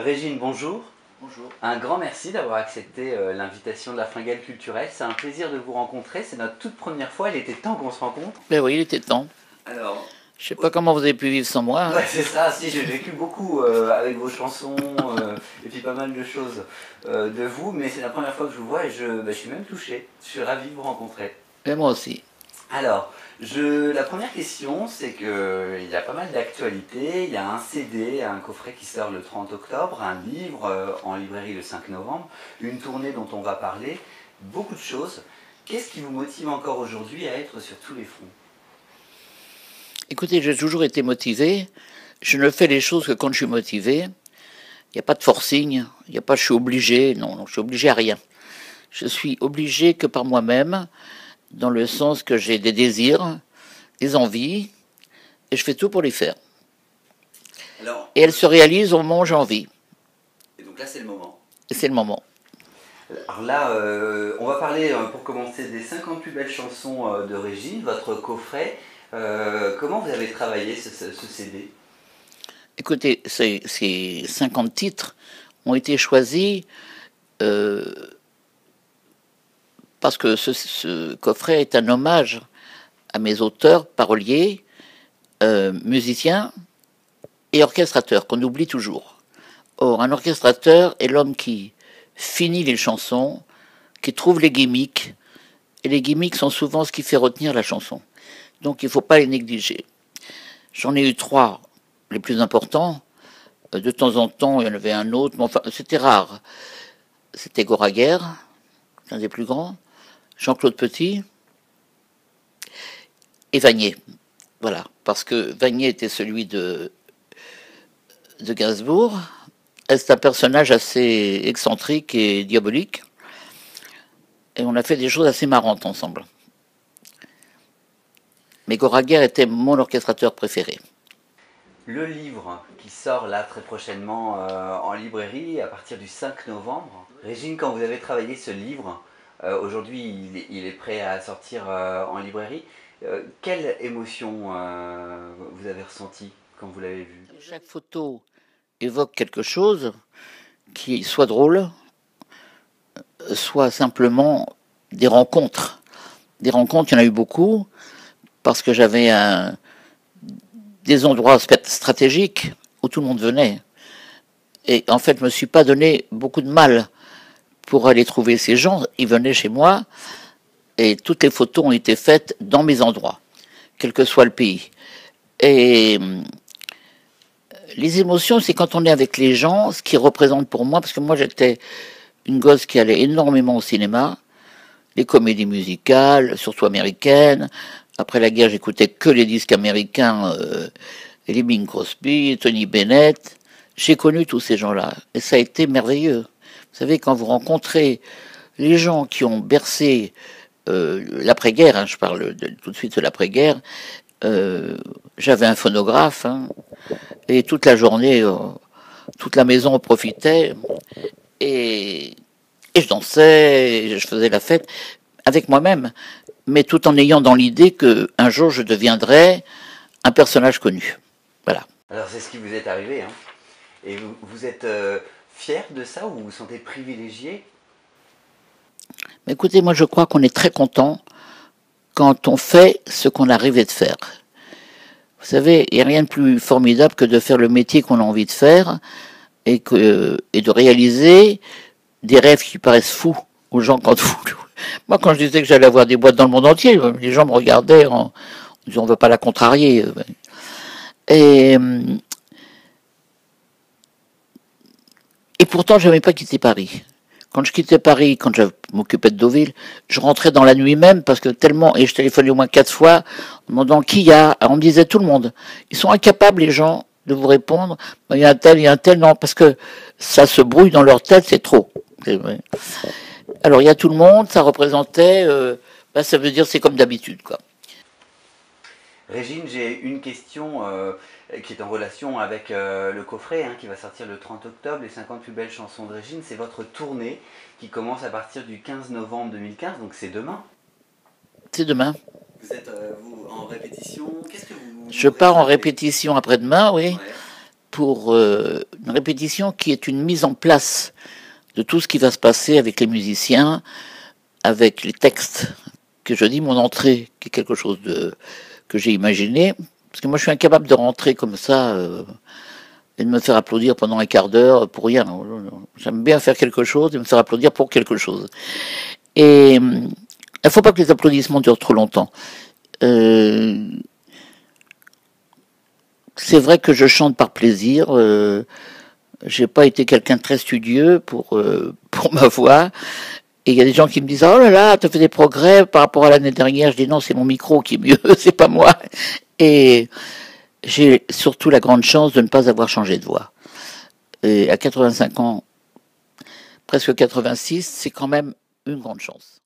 Régine, bonjour. Bonjour. Un grand merci d'avoir accepté l'invitation de la Fringale culturelle. C'est un plaisir de vous rencontrer. C'est notre toute première fois. Il était temps qu'on se rencontre. Ben oui, il était temps. Alors, Je sais pas comment vous avez pu vivre sans moi. Hein. ouais, c'est ça. Si, j'ai vécu beaucoup avec vos chansons et puis pas mal de choses de vous, mais c'est la première fois que je vous vois et je suis même touché. Je suis ravi de vous rencontrer. Et moi aussi. Alors, la première question, c'est qu'il y a pas mal d'actualités. Il y a un CD, un coffret qui sort le 30 octobre, un livre en librairie le 5 novembre, une tournée dont on va parler, beaucoup de choses. Qu'est-ce qui vous motive encore aujourd'hui à être sur tous les fronts? Écoutez, j'ai toujours été motivé. Je ne fais les choses que quand je suis motivé. Il n'y a pas de forcing. Il n'y a pas je suis obligé. Non, non, je suis obligé à rien. Je suis obligé que par moi-même, dans le sens que j'ai des désirs, des envies, et je fais tout pour les faire. Alors, Et elles se réalisent au moment où j'ai envie. et donc là, c'est le moment. Et c'est le moment. Alors là, on va parler, pour commencer, des 50 plus belles chansons de Régine, votre coffret. Comment vous avez travaillé ce CD? Écoutez, ces 50 titres ont été choisis parce que ce coffret est un hommage à mes auteurs, paroliers, musiciens et orchestrateurs, qu'on oublie toujours. Or, un orchestrateur est l'homme qui finit les chansons, qui trouve les gimmicks, et les gimmicks sont souvent ce qui fait retenir la chanson. Donc il ne faut pas les négliger. J'en ai eu 3, les plus importants. De temps en temps, il y en avait un autre, mais enfin, c'était rare. C'était Goraguer, l'un des plus grands, Jean-Claude Petit et Vanier. Voilà, parce que Vanier était celui de Gainsbourg. C'est un personnage assez excentrique et diabolique. Et on a fait des choses assez marrantes ensemble. Mais Goraguer était mon orchestrateur préféré. Le livre qui sort là très prochainement en librairie à partir du 5 novembre. Régine, quand vous avez travaillé ce livre, aujourd'hui il est prêt à sortir en librairie. Quelle émotion vous avez ressentie quand vous l'avez vu? Chaque photo évoque quelque chose qui soit drôle, soit simplement des rencontres. Des rencontres, il y en a eu beaucoup, parce que j'avais des endroits stratégiques où tout le monde venait. Et en fait, je me suis pas donné beaucoup de mal pour aller trouver ces gens. Ils venaient chez moi et toutes les photos ont été faites dans mes endroits, quel que soit le pays. Et les émotions, c'est quand on est avec les gens, ce qui représente pour moi, parce que moi j'étais une gosse qui allait énormément au cinéma, les comédies musicales, surtout américaines. Après la guerre, j'écoutais que les disques américains, les Bing Crosby, Tony Bennett. J'ai connu tous ces gens-là, et ça a été merveilleux. Vous savez, quand vous rencontrez les gens qui ont bercé l'après-guerre, hein, je parle tout de suite de l'après-guerre, j'avais un phonographe, hein, et toute la journée, toute la maison en profitait, et, et je dansais, et je faisais la fête avec moi-même, mais tout en ayant dans l'idée que un jour je deviendrais un personnage connu. Voilà. Alors c'est ce qui vous est arrivé, hein. Et vous êtes fier de ça ou vous vous sentez privilégié? Mais écoutez, moi je crois qu'on est très content quand on fait ce qu'on a rêvé de faire. Vous savez, il n'y a rien de plus formidable que de faire le métier qu'on a envie de faire et de réaliser des rêves qui paraissent fous aux gens quand vous... Moi, quand je disais que j'allais avoir des boîtes dans le monde entier, les gens me regardaient en disant on ne veut pas la contrarier. Et, et pourtant, je n'avais pas quitté Paris. Quand je quittais Paris, quand je m'occupais de Deauville, je rentrais dans la nuit même parce que tellement, et je téléphonais au moins 4 fois, en demandant qui y a. Alors on me disait tout le monde. Ils sont incapables, les gens, de vous répondre. Il y a un tel, non, parce que ça se brouille dans leur tête, c'est trop. Alors il y a tout le monde, ça représentait, ça veut dire c'est comme d'habitude, quoi. Régine, j'ai une question qui est en relation avec le coffret hein, qui va sortir le 30 octobre, les 50 plus belles chansons de Régine. C'est votre tournée qui commence à partir du 15 novembre 2015, donc c'est demain. C'est demain. Vous êtes vous, en répétition. Qu'est-ce que vous Je pars en réservez? répétition après-demain, oui, Ouais. pour une répétition qui est une mise en place de tout ce qui va se passer avec les musiciens, avec les textes, que je dis mon entrée, qui est quelque chose que j'ai imaginé, parce que moi je suis incapable de rentrer comme ça et de me faire applaudir pendant un quart d'heure pour rien. J'aime bien faire quelque chose et me faire applaudir pour quelque chose. Et il ne faut pas que les applaudissements durent trop longtemps. C'est vrai que je chante par plaisir. J'ai pas été quelqu'un de très studieux pour ma voix. Et il y a des gens qui me disent oh là là, tu as fait des progrès par rapport à l'année dernière. Je dis non, c'est mon micro qui est mieux, c'est pas moi. Et j'ai surtout la grande chance de ne pas avoir changé de voix. Et à 85 ans, presque 86, c'est quand même une grande chance.